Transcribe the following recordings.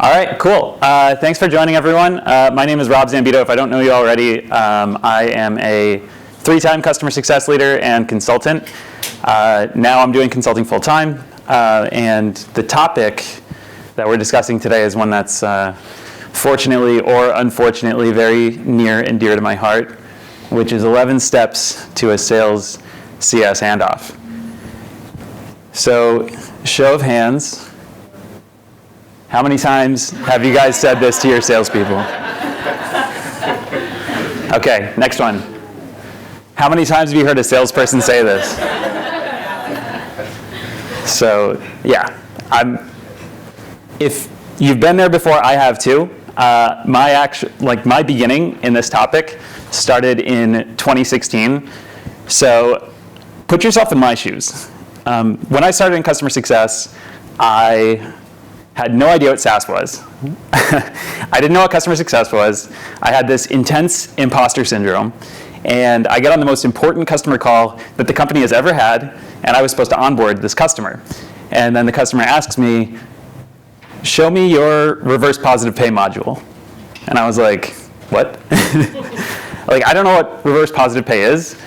All right, cool. Thanks for joining, everyone. My name is Rob Zambito. If I don't know you already, I am a 3-time customer success leader and consultant. Now I'm doing consulting full-time, and the topic that we're discussing today is one that's fortunately or unfortunately very near and dear to my heart, which is 11 steps to a sales CS handoff. So, show of hands. How many times have you guys said this to your salespeople? Okay, next one. How many times have you heard a salesperson say this? So, yeah, if you've been there before, I have too. My beginning in this topic started in 2016. So, put yourself in my shoes. When I started in customer success, I had no idea what SaaS was. I didn't know what customer success was. I had this intense imposter syndrome, and I get on the most important customer call that the company has ever had, and I was supposed to onboard this customer. And then the customer asks me, show me your reverse positive pay module. And I was like, what? I don't know what reverse positive pay is.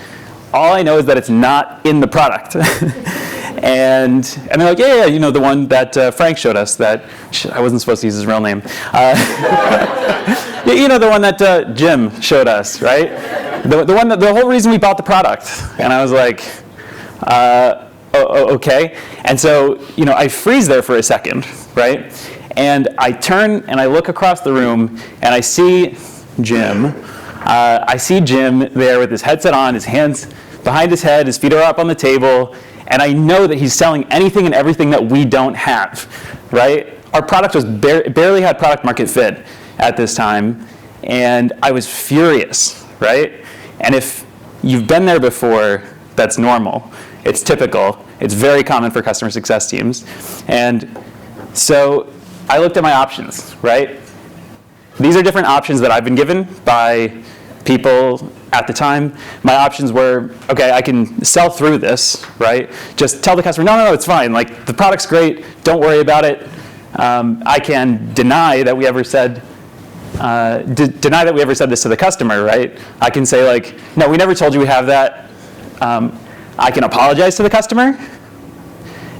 All I know is that it's not in the product. And they're like, yeah, you know, the one that Frank showed us that, I wasn't supposed to use his real name. You know, the one that Jim showed us, right? The whole reason we bought the product. And I was like, okay. And so, you know, I freeze there for a second, right? And I turn and I look across the room and I see Jim. I see Jim there with his headset on, his hands behind his head, his feet are up on the table. And I know that he's selling anything and everything that we don't have, right? Our product was barely had product market fit at this time, and I was furious, right? And if you've been there before, that's normal. It's typical. It's very common for customer success teams. And so I looked at my options, right? These are different options that I've been given by people at the time. My options were, okay, I can sell through this, right? Just tell the customer, no, it's fine. Like, the product's great. Don't worry about it. I can deny that we ever said this to the customer, right? I can say, like, no, we never told you we have that. I can apologize to the customer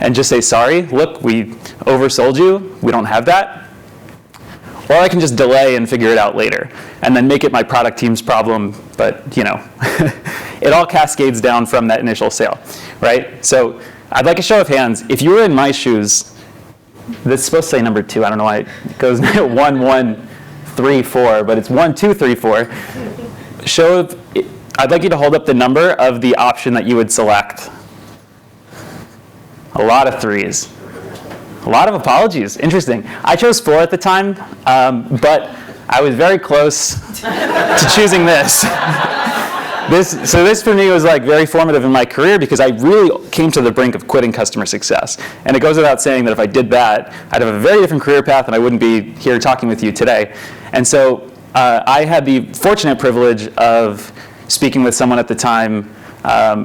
and just say, sorry, look, we oversold you. We don't have that. Or I can just delay and figure it out later and then make it my product team's problem, but you know, it all cascades down from that initial sale, right? So I'd like a show of hands. If you were in my shoes, this is supposed to say number 2. I don't know why it goes 1, 1, 3, 4, but it's 1, 2, 3, 4. I'd like you to hold up the number of the option that you would select. A lot of 3s. A lot of apologies. Interesting. I chose 4 at the time, but I was very close to choosing this. This for me was like very formative in my career because I really came to the brink of quitting customer success. And it goes without saying that if I did that, I'd have a very different career path and I wouldn't be here talking with you today. And so I had the fortunate privilege of speaking with someone at the time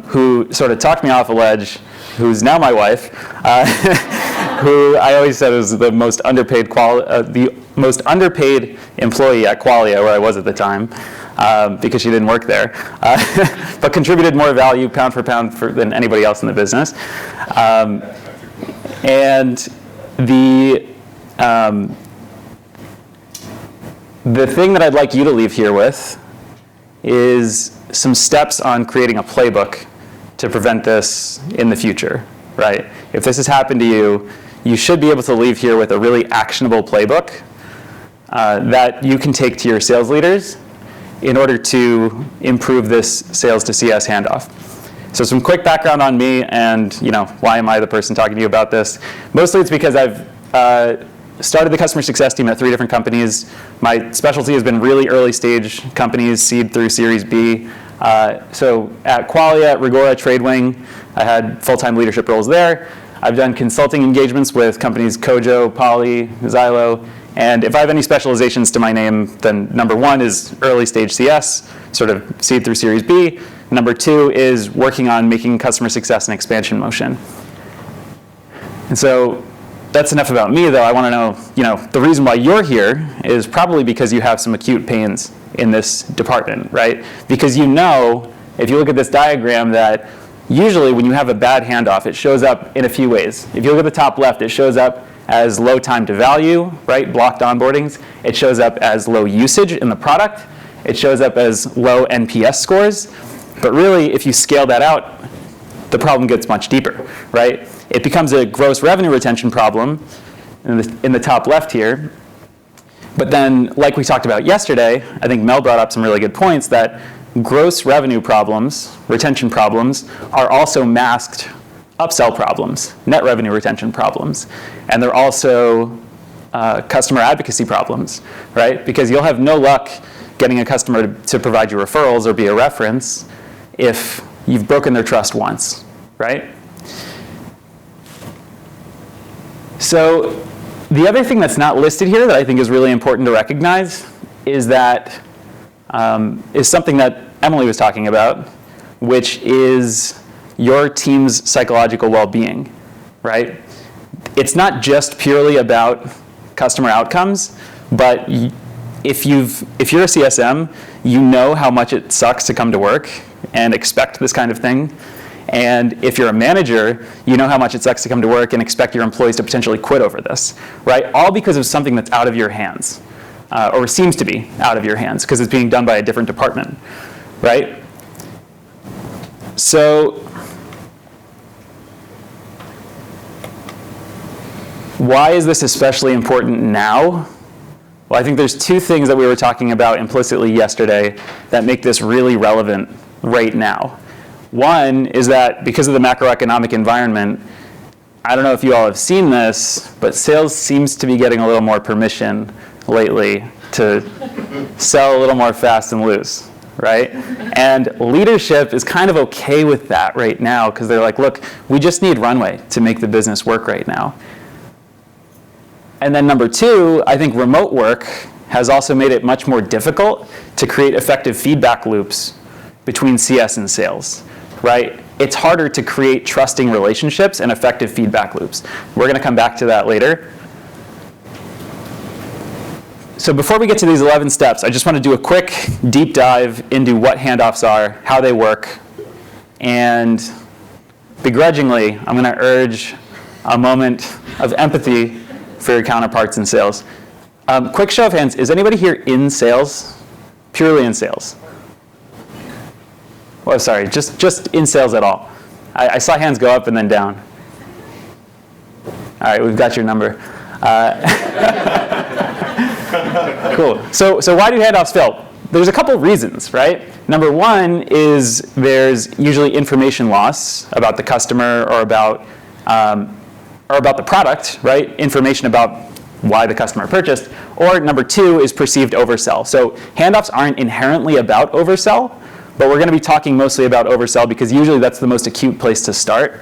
who sort of talked me off a ledge, who's now my wife, who I always said was the most underpaid employee at Qualia, where I was at the time, because she didn't work there, but contributed more value pound for pound than anybody else in the business. And the thing that I'd like you to leave here with is some steps on creating a playbook to prevent this in the future, right? If this has happened to you, you should be able to leave here with a really actionable playbook that you can take to your sales leaders in order to improve this sales to CS handoff. So some quick background on me and, you know, why am I the person talking to you about this? Mostly it's because I've started the customer success team at 3 different companies. My specialty has been really early stage companies, seed through Series B. So at Qualia, at Rigora, Tradewing, I had full-time leadership roles there. I've done consulting engagements with companies Kojo, Poly, Xylo, and if I have any specializations to my name, then number 1 is early stage CS, sort of seed through Series B. Number 2 is working on making customer success an expansion motion. And so that's enough about me, though. I want to know, the reason why you're here is probably because you have some acute pains in this department, right? Because if you look at this diagram, that usually when you have a bad handoff, it shows up in a few ways. If you look at the top left, it shows up as low time to value, right? Blocked onboardings. It shows up as low usage in the product. It shows up as low NPS scores. But really, if you scale that out, the problem gets much deeper, right? It becomes a gross revenue retention problem in the top left here. But then, like we talked about yesterday, I think Mel brought up some really good points that gross revenue problems, retention problems, are also masked upsell problems, net revenue retention problems. And they're also customer advocacy problems, right? Because you'll have no luck getting a customer to provide you referrals or be a reference if you've broken their trust once, right? So the other thing that's not listed here that I think is really important to recognize is that is something that Emily was talking about, which is your team's psychological well-being, right? It's not just purely about customer outcomes, but if you're a CSM, you know how much it sucks to come to work and expect this kind of thing. And if you're a manager, you know how much it sucks to come to work and expect your employees to potentially quit over this, right? All because of something that's out of your hands, or seems to be out of your hands, because it's being done by a different department, right? So why is this especially important now? Well, I think there's two things that we were talking about implicitly yesterday that make this really relevant right now. One is that because of the macroeconomic environment, I don't know if you all have seen this, but sales seems to be getting a little more permission lately to sell a little more fast and loose, right? And leadership is kind of okay with that right now because they're like, look, we just need runway to make the business work right now. And then number two, I think remote work has also made it much more difficult to create effective feedback loops between CS and sales, right? It's harder to create trusting relationships and effective feedback loops. We're going to come back to that later. So before we get to these 11 steps, I just want to do a quick deep dive into what handoffs are, how they work, and begrudgingly, I'm going to urge a moment of empathy for your counterparts in sales. Quick show of hands, is anybody here in sales? Purely in sales? Oh, sorry, just in sales at all. I saw hands go up and then down. All right, we've got your number. Cool. So why do handoffs fail? There's a couple reasons, right? Number one is there's usually information loss about the customer or about the product, right? Information about why the customer purchased. Or number two is perceived oversell. So handoffs aren't inherently about oversell, but we're going to be talking mostly about oversell because usually that's the most acute place to start.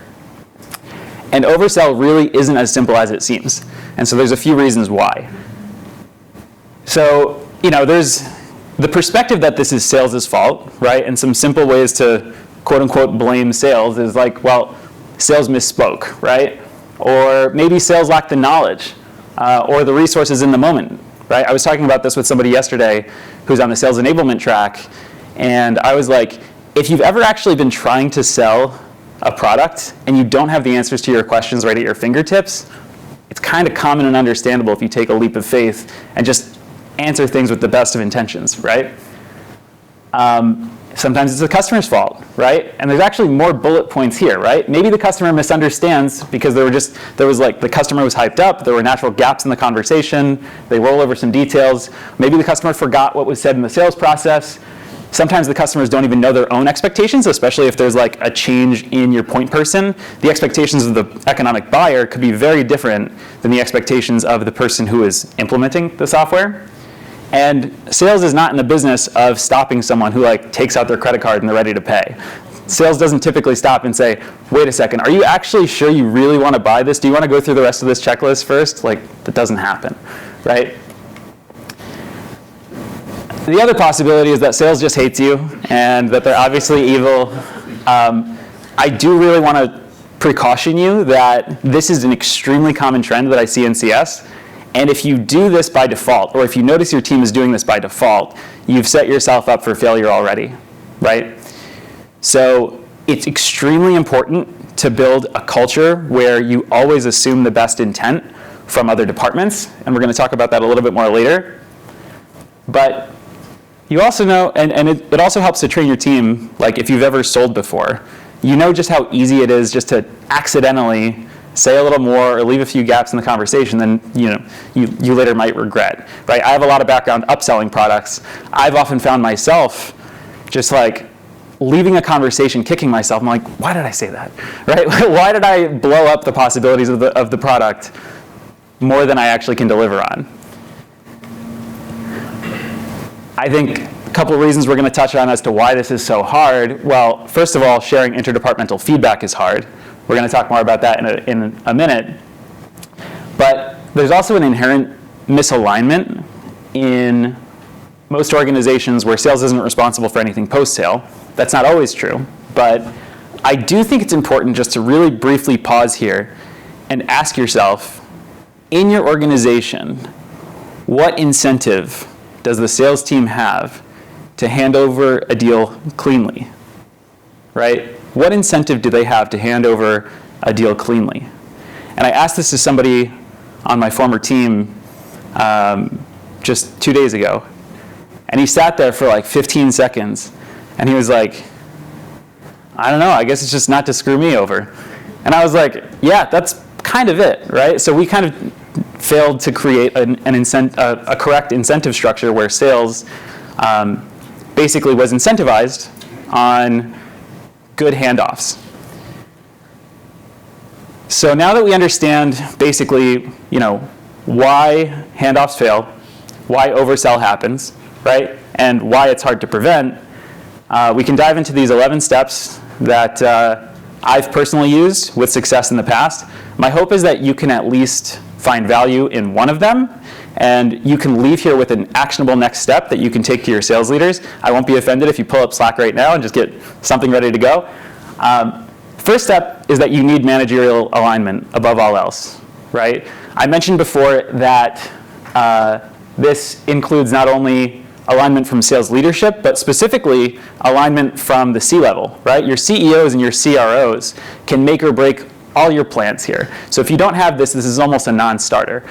And oversell really isn't as simple as it seems. And so there's a few reasons why. So, there's the perspective that this is sales' fault, right? And some simple ways to quote unquote blame sales is like, well, sales misspoke, right? Or maybe sales lacked the knowledge or the resources in the moment, right? I was talking about this with somebody yesterday who's on the sales enablement track. And I was like, if you've ever actually been trying to sell a product and you don't have the answers to your questions right at your fingertips, it's kind of common and understandable if you take a leap of faith and just answer things with the best of intentions, right? Sometimes it's the customer's fault, right? And there's actually more bullet points here, right? Maybe the customer misunderstands because the customer was hyped up, there were natural gaps in the conversation, they roll over some details. Maybe the customer forgot what was said in the sales process. Sometimes the customers don't even know their own expectations, especially if there's like a change in your point person. The expectations of the economic buyer could be very different than the expectations of the person who is implementing the software. And sales is not in the business of stopping someone who takes out their credit card and they're ready to pay. Sales doesn't typically stop and say, wait a second, are you actually sure you really want to buy this? Do you want to go through the rest of this checklist first? That doesn't happen, right? The other possibility is that sales just hates you and that they're obviously evil. I do really want to precaution you that this is an extremely common trend that I see in CS. And if you do this by default, or if you notice your team is doing this by default, you've set yourself up for failure already, right? So it's extremely important to build a culture where you always assume the best intent from other departments, and we're going to talk about that a little bit more later. But you also know, and it also helps to train your team, like if you've ever sold before, you know just how easy it is just to accidentally say a little more or leave a few gaps in the conversation, then you later might regret, right? I have a lot of background upselling products. I've often found myself just like leaving a conversation, kicking myself. I'm like, why did I say that, right? Why did I blow up the possibilities of the product more than I actually can deliver on? I think a couple of reasons we're going to touch on as to why this is so hard. Well, first of all, sharing interdepartmental feedback is hard. We're going to talk more about that in a minute. But there's also an inherent misalignment in most organizations where sales isn't responsible for anything post-sale. That's not always true. But I do think it's important just to really briefly pause here and ask yourself, in your organization, what incentive does the sales team have to hand over a deal cleanly, right? What incentive do they have to hand over a deal cleanly? And I asked this to somebody on my former team just 2 days ago. And he sat there for like 15 seconds. And he was like, I don't know, I guess it's just not to screw me over. And I was like, yeah, that's kind of it, right? So we kind of failed to create a correct incentive structure where sales basically was incentivized on good handoffs. So now that we understand basically, why handoffs fail, why oversell happens, right, and why it's hard to prevent, we can dive into these 11 steps that I've personally used with success in the past. My hope is that you can at least find value in one of them, and you can leave here with an actionable next step that you can take to your sales leaders. I won't be offended if you pull up Slack right now and just get something ready to go. First step is that you need managerial alignment above all else, right? I mentioned before that this includes not only alignment from sales leadership, but specifically alignment from the C-level, right? Your CEOs and your CROs can make or break all your plans here. So if you don't have this, this is almost a non-starter,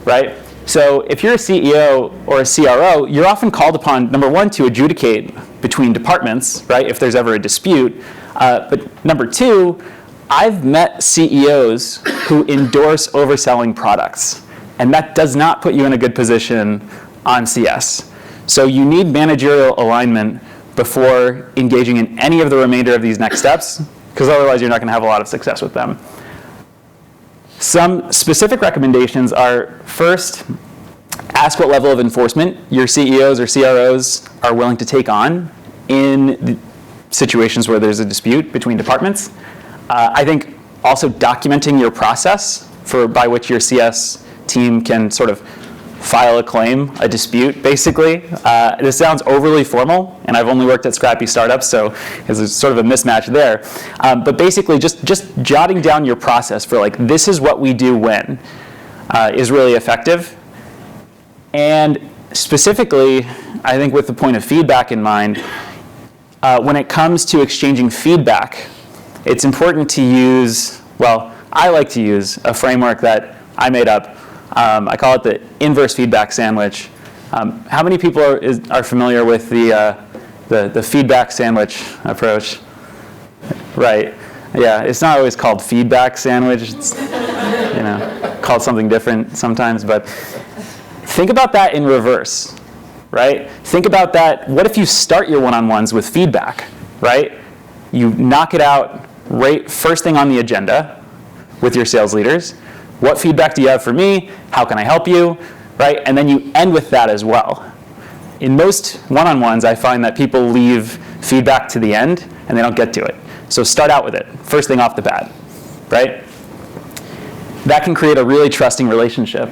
right? So if you're a CEO or a CRO, you're often called upon, number one, to adjudicate between departments, right, if there's ever a dispute. But number two, I've met CEOs who endorse overselling products, and that does not put you in a good position on CS. So you need managerial alignment before engaging in any of the remainder of these next steps, because otherwise you're not going to have a lot of success with them. Some specific recommendations are, first, ask what level of enforcement your CEOs or CROs are willing to take on in situations where there's a dispute between departments. I think also documenting your process by which your CS team can sort of file a claim, a dispute, basically. This sounds overly formal, and I've only worked at scrappy startups, so there's sort of a mismatch there. But basically, just jotting down your process for like, this is what we do when, is really effective. And specifically, I think with the point of feedback in mind, when it comes to exchanging feedback, it's important to use, well, I like to use a framework that I made up. I call it the inverse feedback sandwich. How many people are familiar with the feedback sandwich approach? Right. Yeah, it's not always called feedback sandwich. It's called something different sometimes. But think about that in reverse, right? Think about that. What if you start your one-on-ones with feedback, right? You knock it out right first thing on the agenda with your sales leaders. What feedback do you have for me? How can I help you? Right? And then you end with that as well. In most one-on-ones, I find that people leave feedback to the end and they don't get to it. So start out with it, first thing off the bat, right? That can create a really trusting relationship.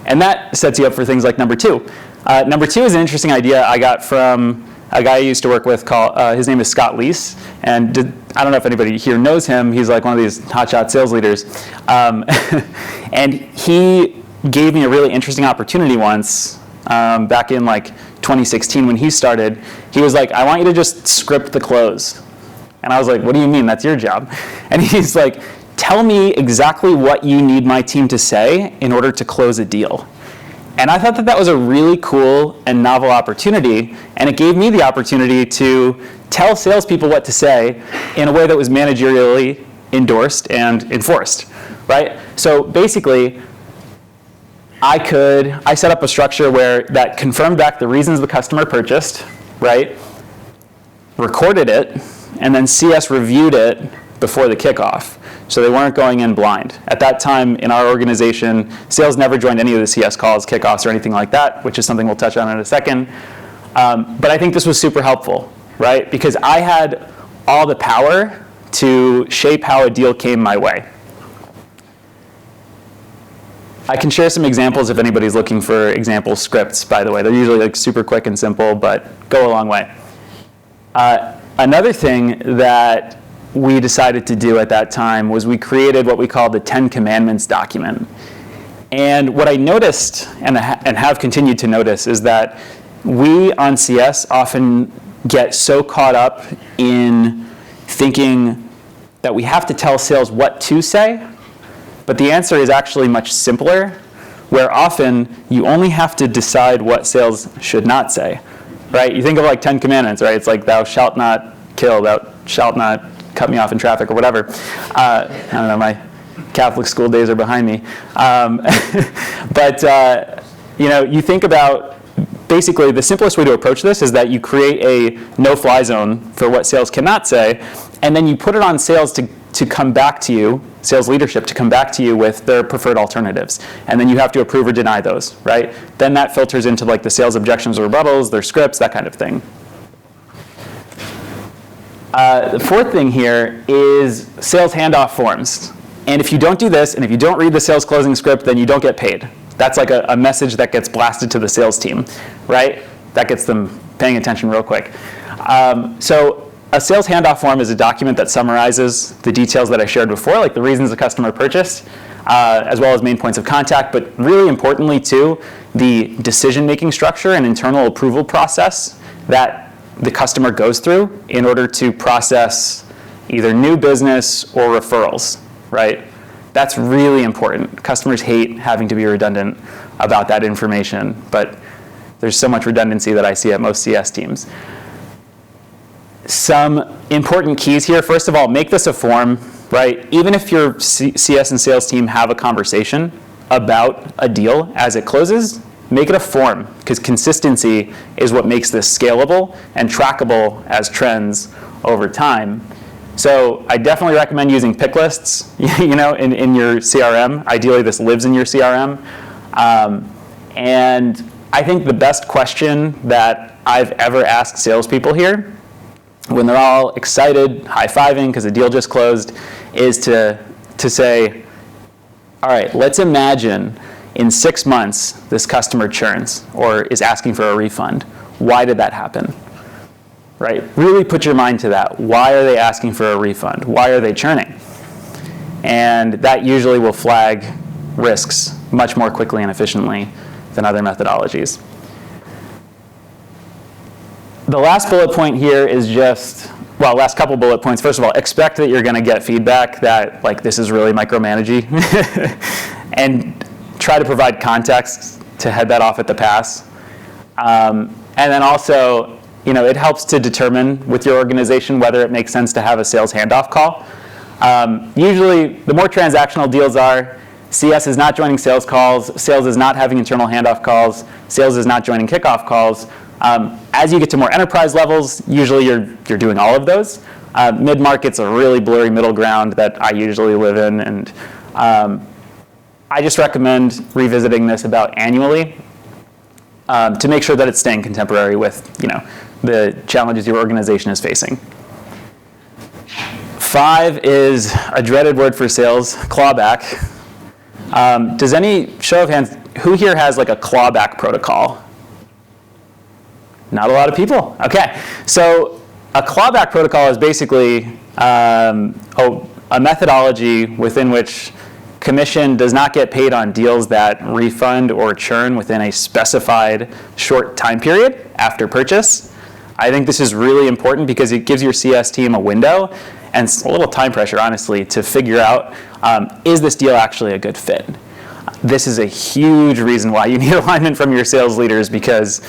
And that sets you up for things like number two. Number two is an interesting idea I got from a guy I used to work with his name is Scott Leese, and I don't know if anybody here knows him. He's like one of these hotshot sales leaders. And he gave me a really interesting opportunity once, back in like 2016 when he started. He was like, I want you to just script the close. And I was like, what do you mean? That's your job. And he's like, tell me exactly what you need my team to say in order to close a deal. And I thought that that was a really cool and novel opportunity, and it gave me the opportunity to tell salespeople what to say in a way that was managerially endorsed and enforced, right? So basically, I set up a structure where that confirmed back the reasons the customer purchased, right? Recorded it, and then CS reviewed it before the kickoff. So they weren't going in blind. At that time in our organization, sales never joined any of the CS calls, kickoffs, or anything like that, which is something we'll touch on in a second. But I think this was super helpful, right? Because I had all the power to shape how a deal came my way. I can share some examples if anybody's looking for example scripts, by the way. They're usually like super quick and simple, but go a long way. Another thing that we decided to do at that time was we created what we called the 10 Commandments document. And what I noticed, and have continued to notice, is that we on CS often get so caught up in thinking that we have to tell sales what to say, but the answer is actually much simpler, where often you only have to decide what sales should not say, right? You think of like 10 Commandments, right? It's like, thou shalt not kill, thou shalt not cut me off in traffic or whatever. I don't know, my Catholic school days are behind me. But you think about, basically the simplest way to approach this is that you create a no-fly zone for what sales cannot say, and then you put it on sales to come back to you, sales leadership to come back to you with their preferred alternatives. And then you have to approve or deny those, right? Then that filters into like the sales objections or rebuttals, their scripts, that kind of thing. The fourth thing here is sales handoff forms. And if you don't do this, and if you don't read the sales closing script, then you don't get paid. That's like a message that gets blasted to the sales team, right? That gets them paying attention real quick. So a sales handoff form is a document that summarizes the details that I shared before, like the reasons the customer purchased, as well as main points of contact, but really importantly too, the decision-making structure and internal approval process that the customer goes through in order to process either new business or referrals, right? That's really important. Customers hate having to be redundant about that information, but there's so much redundancy that I see at most CS teams. Some important keys here. First of all, make this a form, right? Even if your CS and sales team have a conversation about a deal as it closes, make it a form, because consistency is what makes this scalable and trackable as trends over time. So I definitely recommend using pick lists, in your CRM. Ideally, this lives in your CRM. And I think the best question that I've ever asked salespeople here, when they're all excited, high-fiving because the deal just closed, is to say, all right, let's imagine in 6 months, this customer churns or is asking for a refund. Why did that happen? Right? Really put your mind to that. Why are they asking for a refund? Why are they churning? And that usually will flag risks much more quickly and efficiently than other methodologies. The last bullet point here is last couple bullet points. First of all, expect that you're going to get feedback that like this is really micromanaging, and try to provide context to head that off at the pass. And then also, it helps to determine with your organization whether it makes sense to have a sales handoff call. Usually, the more transactional deals are, CS is not joining sales calls, sales is not having internal handoff calls, sales is not joining kickoff calls. As you get to more enterprise levels, usually you're doing all of those. Mid-market's a really blurry middle ground that I usually live in, and I just recommend revisiting this about annually to make sure that it's staying contemporary with the challenges your organization is facing. 5 is a dreaded word for sales, clawback. Does any show of hands, who here has like a clawback protocol? Not a lot of people. Okay, so a clawback protocol is basically a methodology within which commission does not get paid on deals that refund or churn within a specified short time period after purchase. I think this is really important because it gives your CS team a window and a little time pressure, honestly, to figure out, is this deal actually a good fit? This is a huge reason why you need alignment from your sales leaders, because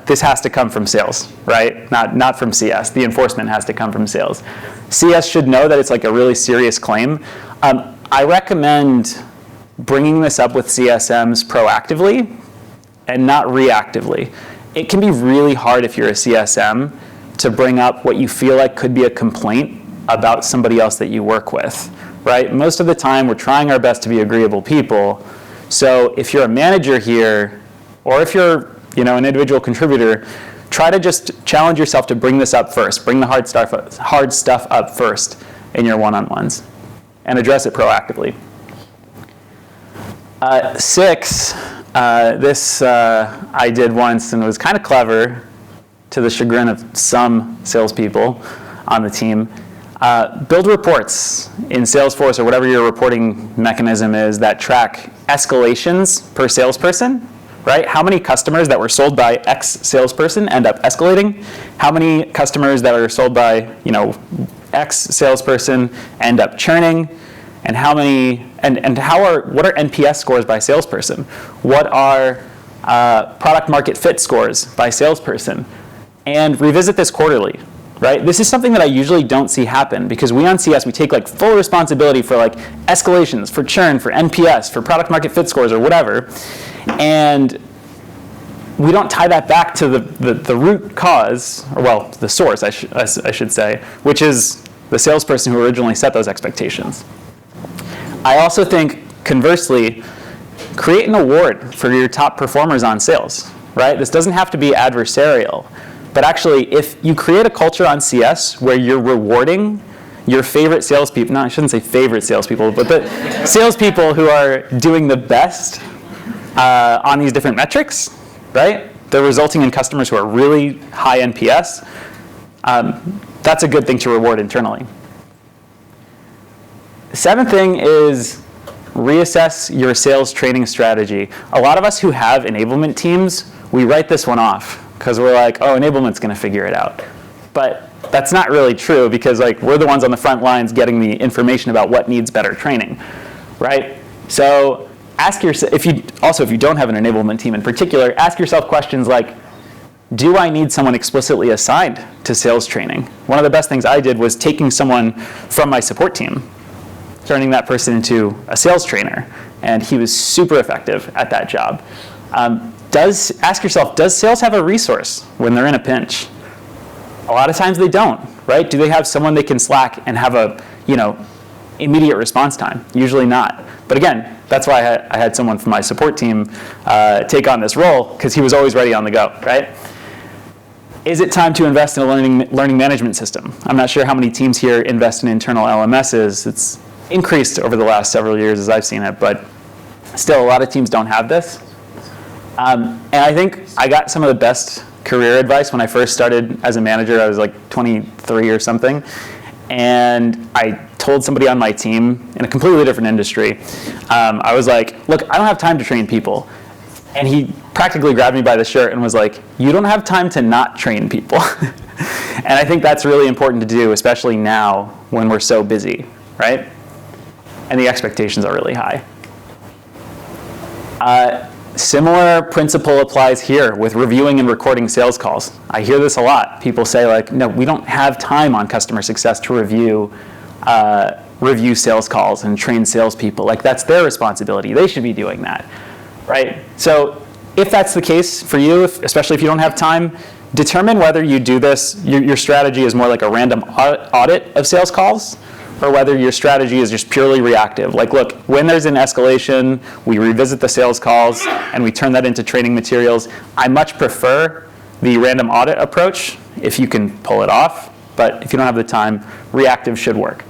this has to come from sales, right? Not from CS. The enforcement has to come from sales. CS should know that it's like a really serious claim. I recommend bringing this up with CSMs proactively and not reactively. It can be really hard if you're a CSM to bring up what you feel like could be a complaint about somebody else that you work with, right? Most of the time, we're trying our best to be agreeable people. So if you're a manager here, or if you're an individual contributor, try to just challenge yourself to bring this up first. Bring the hard stuff up first in your one-on-ones, and address it proactively. 6, this I did once, and it was kind of clever, to the chagrin of some salespeople on the team. Build reports in Salesforce or whatever your reporting mechanism is that track escalations per salesperson, right? How many customers that were sold by X salesperson end up escalating? How many customers that are sold by, X salesperson end up churning? And how many, what are NPS scores by salesperson? What are product market fit scores by salesperson? And revisit this quarterly. Right? This is something that I usually don't see happen, because we on CS, we take like full responsibility for like escalations, for churn, for NPS, for product market fit scores or whatever. And we don't tie that back to the root cause, or well, the source, I should say, which is the salesperson who originally set those expectations. I also think, conversely, create an award for your top performers on sales, right? This doesn't have to be adversarial. But actually, if you create a culture on CS where you're rewarding your favorite salespeople, no, I shouldn't say favorite salespeople, but the salespeople who are doing the best on these different metrics, right? They're resulting in customers who are really high NPS. That's a good thing to reward internally. The 7th thing is reassess your sales training strategy. A lot of us who have enablement teams, we write this one off, because we're like, oh, enablement's going to figure it out. But that's not really true, because we're the ones on the front lines getting the information about what needs better training, right? So ask yourself, if you don't have an enablement team in particular, ask yourself questions like, do I need someone explicitly assigned to sales training? One of the best things I did was taking someone from my support team, turning that person into a sales trainer, and he was super effective at that job. Ask yourself, does sales have a resource when they're in a pinch? A lot of times they don't, right? Do they have someone they can Slack and have a, immediate response time? Usually not. But again, that's why I had someone from my support team take on this role, because he was always ready on the go, right? Is it time to invest in a learning management system? I'm not sure how many teams here invest in internal LMSs. It's increased over the last several years as I've seen it, but still a lot of teams don't have this. And I think I got some of the best career advice when I first started as a manager. I was like 23 or something. And I told somebody on my team in a completely different industry, I was like, look, I don't have time to train people. And he practically grabbed me by the shirt and was like, you don't have time to not train people. And I think that's really important to do, especially now when we're so busy, right? And the expectations are really high. Similar principle applies here with reviewing and recording sales calls. I hear this a lot. People say no, we don't have time on customer success to review sales calls and train salespeople. That's their responsibility. They should be doing that, right? So if that's the case for you, especially if you don't have time, determine whether you do this, your strategy is more like a random audit of sales calls, or whether your strategy is just purely reactive. Look, when there's an escalation, we revisit the sales calls, and we turn that into training materials. I much prefer the random audit approach if you can pull it off, but if you don't have the time, reactive should work.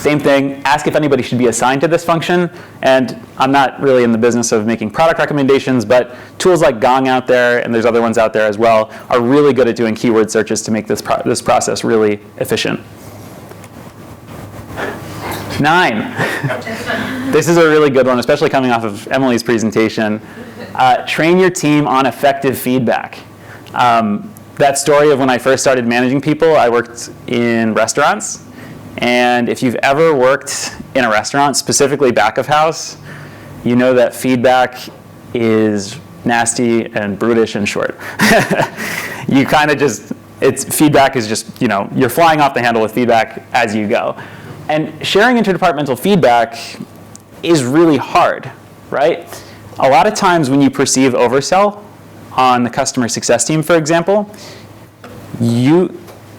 Same thing, ask if anybody should be assigned to this function. And I'm not really in the business of making product recommendations, but tools like Gong out there, and there's other ones out there as well, are really good at doing keyword searches to make this process really efficient. 9. This is a really good one, especially coming off of Emily's presentation. Train your team on effective feedback. That story of when I first started managing people, I worked in restaurants. And if you've ever worked in a restaurant, specifically back of house, you know that feedback is nasty and brutish and short. You kind of just, feedback is just, you're flying off the handle with feedback as you go. And sharing interdepartmental feedback is really hard, right? A lot of times when you perceive oversell on the customer success team, for example,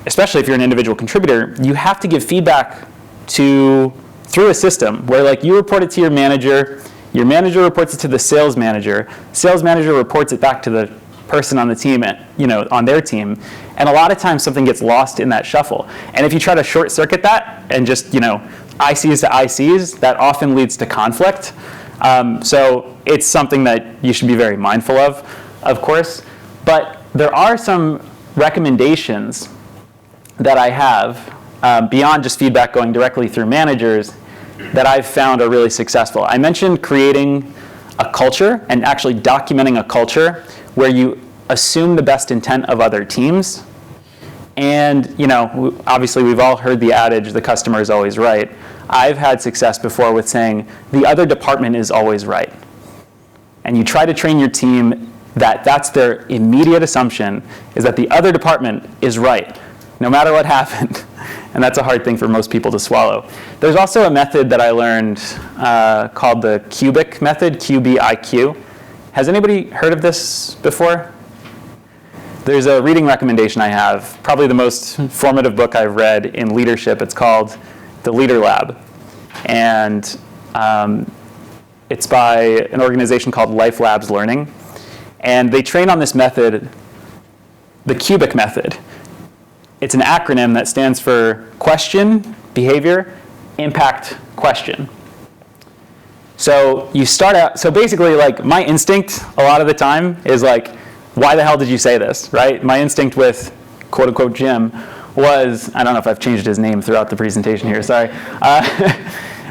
especially if you're an individual contributor, you have to give feedback through a system where you report it to your manager reports it to the sales manager reports it back to the person on the team, on their team. And a lot of times something gets lost in that shuffle. And if you try to short circuit that and just, ICs to ICs, that often leads to conflict. So it's something that you should be very mindful of course. But there are some recommendations that I have beyond just feedback going directly through managers that I've found are really successful. I mentioned creating a culture and actually documenting a culture where you assume the best intent of other teams. And obviously we've all heard the adage, the customer is always right. I've had success before with saying the other department is always right. And you try to train your team that's their immediate assumption, is that the other department is right, no matter what happened. And that's a hard thing for most people to swallow. There's also a method that I learned called the cubic method, QBIQ. Has anybody heard of this before? There's a reading recommendation I have, probably the most formative book I've read in leadership. It's called The Leader Lab. And it's by an organization called Life Labs Learning. And they train on this method, the cubic method. It's an acronym that stands for question, behavior, impact, question. So you start out, so basically my instinct a lot of the time is why the hell did you say this, right? My instinct with quote unquote Jim was, I don't know if I've changed his name throughout the presentation here, sorry.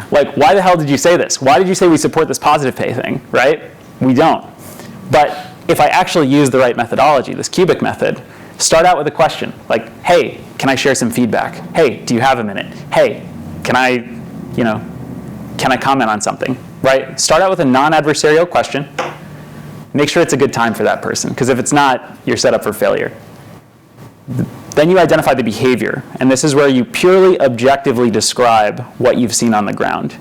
Why the hell did you say this? Why did you say we support this positive pay thing, right? We don't. But if I actually use the right methodology, this cubic method, start out with a question hey, can I share some feedback? Hey, do you have a minute? Hey, can I comment on something, right? Start out with a non-adversarial question. Make sure it's a good time for that person, because if it's not, you're set up for failure. Then you identify the behavior, and this is where you purely objectively describe what you've seen on the ground.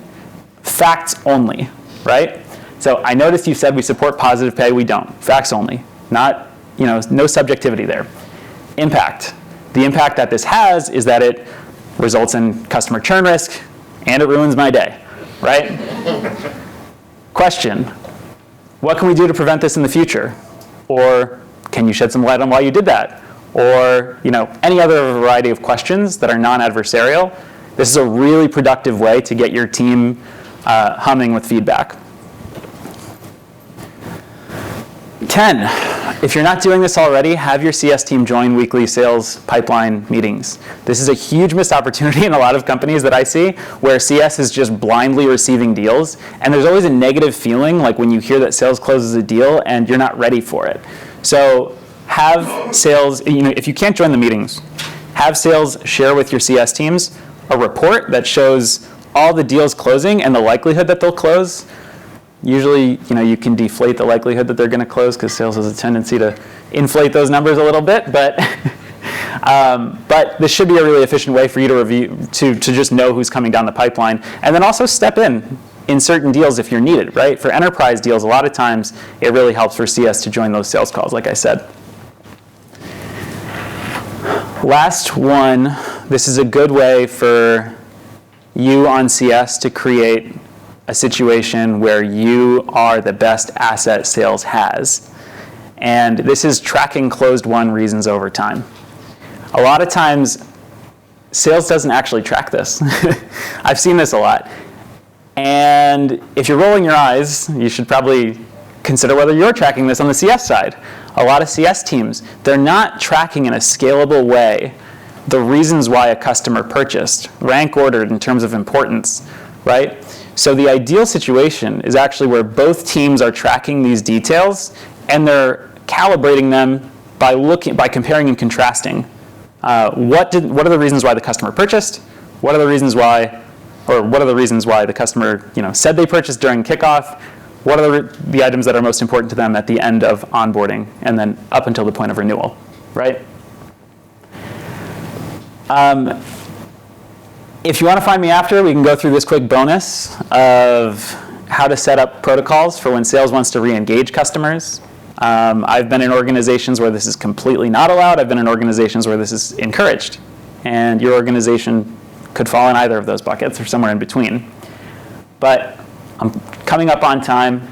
Facts only, right? So I noticed you said we support positive pay, we don't. Facts only, not, no subjectivity there. Impact. The impact that this has is that it results in customer churn risk, and it ruins my day, right? Question. What can we do to prevent this in the future? Or can you shed some light on why you did that? Or any other variety of questions that are non-adversarial. This is a really productive way to get your team humming with feedback. 10, if you're not doing this already, have your CS team join weekly sales pipeline meetings. This is a huge missed opportunity in a lot of companies that I see where CS is just blindly receiving deals. And there's always a negative feeling when you hear that sales closes a deal and you're not ready for it. So have sales, if you can't join the meetings, have sales share with your CS teams a report that shows all the deals closing and the likelihood that they'll close. Usually, you can deflate the likelihood that they're going to close because sales has a tendency to inflate those numbers a little bit. But this should be a really efficient way for you to review, to just know who's coming down the pipeline. And then also step in certain deals if you're needed, right? For enterprise deals, a lot of times it really helps for CS to join those sales calls, like I said. Last one, this is a good way for you on CS to create a situation where you are the best asset sales has. And this is tracking closed won reasons over time. A lot of times, sales doesn't actually track this. I've seen this a lot. And if you're rolling your eyes, you should probably consider whether you're tracking this on the CS side. A lot of CS teams, they're not tracking in a scalable way the reasons why a customer purchased, rank ordered in terms of importance, right? So the ideal situation is actually where both teams are tracking these details and they're calibrating them by comparing and contrasting. What are the reasons why the customer purchased? What are the reasons why the customer said they purchased during kickoff? What are the items that are most important to them at the end of onboarding and then up until the point of renewal, right? If you want to find me after, we can go through this quick bonus of how to set up protocols for when sales wants to re-engage customers. I've been in organizations where this is completely not allowed. I've been in organizations where this is encouraged. And your organization could fall in either of those buckets or somewhere in between. But I'm coming up on time.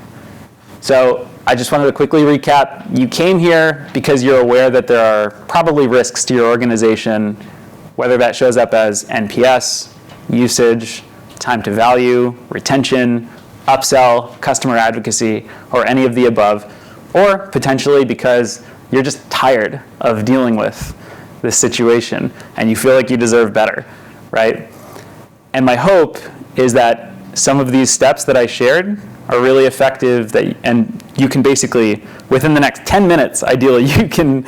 So I just wanted to quickly recap. You came here because you're aware that there are probably risks to your organization, whether that shows up as NPS, usage, time to value, retention, upsell, customer advocacy, or any of the above, or potentially because you're just tired of dealing with this situation and you feel like you deserve better, right? And my hope is that some of these steps that I shared are really effective, and you can basically, within the next 10 minutes, ideally, you can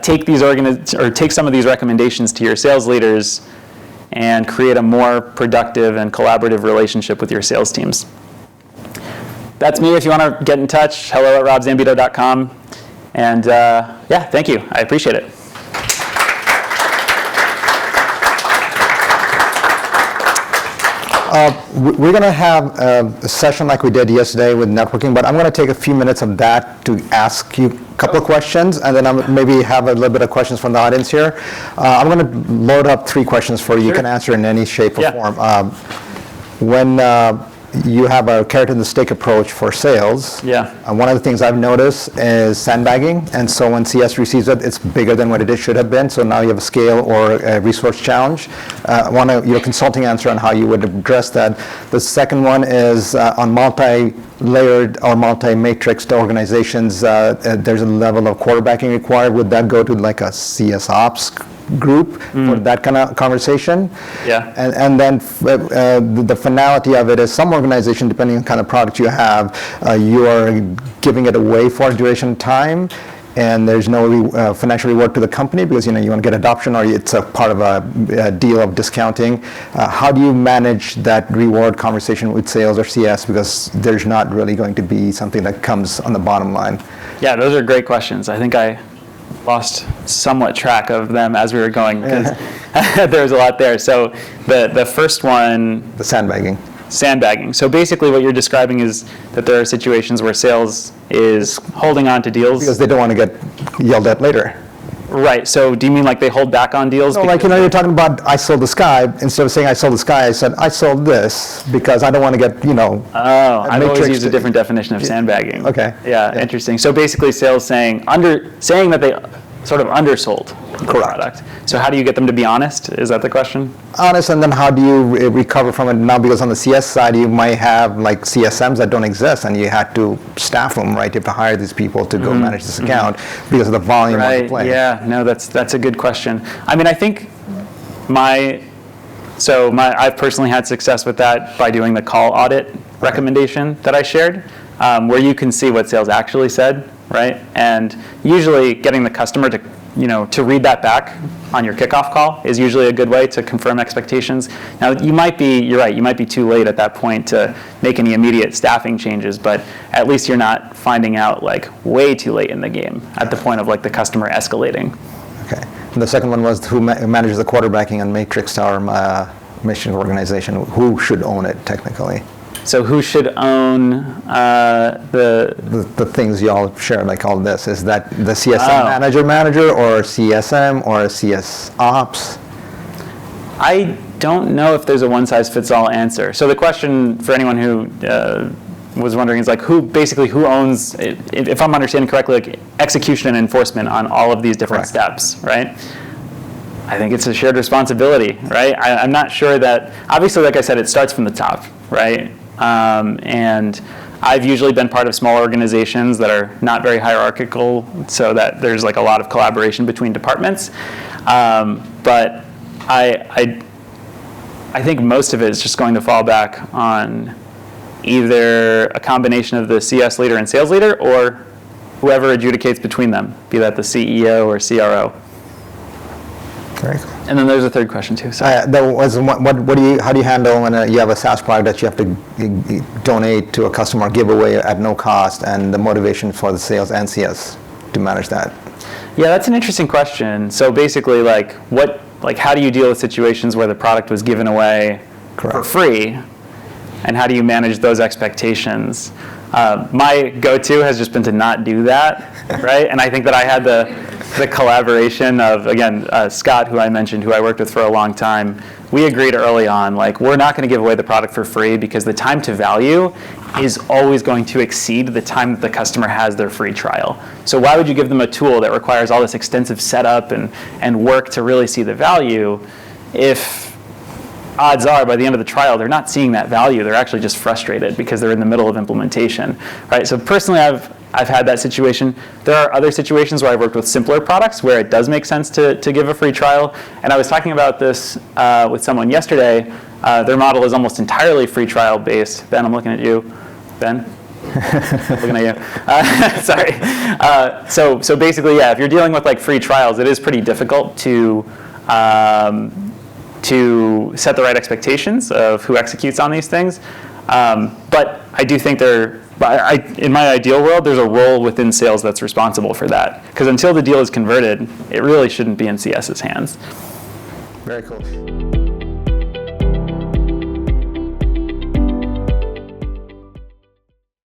take some of these recommendations to your sales leaders and create a more productive and collaborative relationship with your sales teams. That's me. If you want to get in touch, hello@robzambito.com. And yeah, thank you. I appreciate it. We're going to have a session like we did yesterday with networking, but I'm going to take a few minutes of that to ask you a couple of questions, and then I'll maybe have a little bit of questions from the audience here. I'm going to load up 3 questions for you. Sure. You can answer in any shape or form. When you have a carrot and the stick approach for sales. One of the things I've noticed is sandbagging, and so when CS receives it, it's bigger than what it should have been, so now you have a scale or a resource challenge. I want your consulting answer on how you would address that. The second one is on multi-layered or multi-matrixed organizations, there's a level of quarterbacking required. Would that go to like a CS ops group for that kind of conversation? And then the finality of it is some organization, depending on the kind of product you have, you are giving it away for a duration of time, and there's no financial reward to the company because you want to get adoption, or it's a part of a deal of discounting. How do you manage that reward conversation with sales or CS, because there's not really going to be something that comes on the bottom line? Yeah, those are great questions. I think I lost somewhat track of them as we were going because there was a lot there. So the first one, the sandbagging. So basically what you're describing is that there are situations where sales is holding on to deals because they don't want to get yelled at later. Right. So do you mean like they hold back on deals? No, like, you're talking about I sold the sky. Instead of saying I sold the sky, I said I sold this because I don't want to get, Oh, I've always used a different definition of sandbagging. Okay. Yeah, interesting. So basically sales saying that they sort of undersold the product. So how do you get them to be honest? Is that the question? Honest, and then how do you recover from it now? Because on the CS side, you might have like CSMs that don't exist, and you had to staff them, right? You have to hire these people to go manage this account because of the volume of the play. Yeah, no, that's a good question. I mean, I think I've personally had success with that by doing the call audit recommendation that I shared, where you can see what sales actually said, right? And usually getting the customer to read that back on your kickoff call is usually a good way to confirm expectations. Now, you're right, you might be too late at that point to make any immediate staffing changes, but at least you're not finding out like way too late in the game at the point of like the customer escalating. Okay. And the second one was who manages the quarterbacking on Matrix, our mission organization. Who should own it technically? So who should own the things you all share, like all this? Is that the CSM manager or CSM or CS ops? I don't know if there's a one-size-fits-all answer. So the question for anyone who was wondering is like who owns, if I'm understanding correctly, like execution and enforcement on all of these different steps, right? I think it's a shared responsibility, right? I'm not sure that, obviously, like I said, it starts from the top, right? And I've usually been part of small organizations that are not very hierarchical, so that there's like a lot of collaboration between departments. But I think most of it is just going to fall back on either a combination of the CS leader and sales leader, or whoever adjudicates between them, be that the CEO or CRO. Very cool. And then there's a third question too. So. How do you handle when you have a SaaS product that you have to donate to a customer, give away at no cost, and the motivation for the sales and CS to manage that? Yeah, that's an interesting question. So basically, how do you deal with situations where the product was given away for free, and how do you manage those expectations? My go-to has just been to not do that, right? And I think that I had the collaboration of, again, Scott, who I mentioned, who I worked with for a long time. We agreed early on, we're not going to give away the product for free because the time to value is always going to exceed the time that the customer has their free trial. So why would you give them a tool that requires all this extensive setup and work to really see the value if odds are by the end of the trial they're not seeing that value, they're actually just frustrated because they're in the middle of implementation, right? So personally, I've had that situation. There are other situations where I've worked with simpler products where it does make sense to give a free trial. And I was talking about this with someone yesterday. Their model is almost entirely free trial based. Ben, I'm looking at you. Ben? Looking at you. Sorry. So basically, yeah, if you're dealing with free trials, it is pretty difficult to set the right expectations of who executes on these things. But I do think in my ideal world, there's a role within sales that's responsible for that. Because until the deal is converted, it really shouldn't be in CS's hands. Very cool.